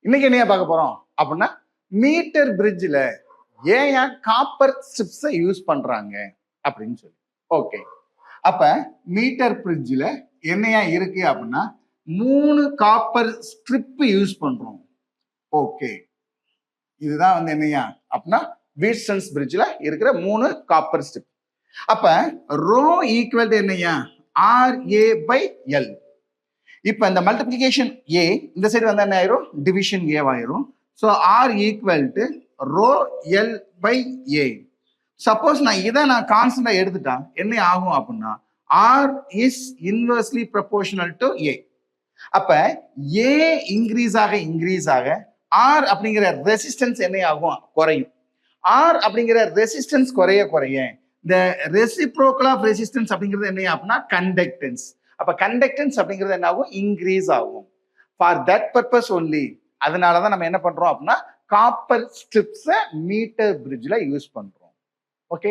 இன்னைக்கு என்ன பார்க்க போறோம் அப்படின்னா மீட்டர் பிரிட்ஜில் ஏன் காப்பர் ஸ்ட்ரிப்ஸை யூஸ் பண்றாங்க அப்படின்னு சொல்லி. ஓகே, அப்ப மீட்டர் பிரிட்ஜில் என்னையா இருக்கு அப்படின்னா 3 காப்பர் ஸ்ட்ரிப் யூஸ் பண்றோம். ஓகே, இதுதான் வந்து என்னையா அப்படின்னா வீட்ஸ்டன்ஸ் பிரிட்ஜில் இருக்கிற 3 காப்பர் ஸ்ட்ரிப். அப்ப ரோ ஈக்குவல் என்னையா RA/L. இப்ப இந்த மல்டிபிளிகேஷன் ஏ இந்த சைடு வந்து என்ன ஆயிரும், டிவிஷன் ஏ ஆயிரும். So R equal to rho L/A. Suppose நான் கான்ஸ்டன்டா எடுத்துட்டா என்ன ஆகும் அப்படின்னா R is inversely proportional to A. அப்ப ஏ இன்க்ரீஸ் ஆக ஆர் அப்படிங்கிற ரெசிஸ்டன்ஸ் என்ன ஆகும், குறையும். ஆர் அப்படிங்கிற ரெசிஸ்டன்ஸ் குறைய இந்த ரெசிப்ரோக்கல் ஆஃப் ரெசிஸ்டன்ஸ் அப்படிங்கிறது என்ன அப்படின்னா கண்டக்டன்ஸ். அப்ப கண்டக்டன்ஸ் அப்படிங்கிறது என்ன ஆகும், இன்க்ரீஸ் ஆகும். ஃபார் தட் பர்பஸ் ஒன்லி, அதனாலதான் நம்ம என்ன பண்றோம் அப்படின்னா காப்பர் ஸ்ட்ரிப்ஸை மீட்டர் பிரிட்ஜ்ல யூஸ் பண்றோம். ஓகே.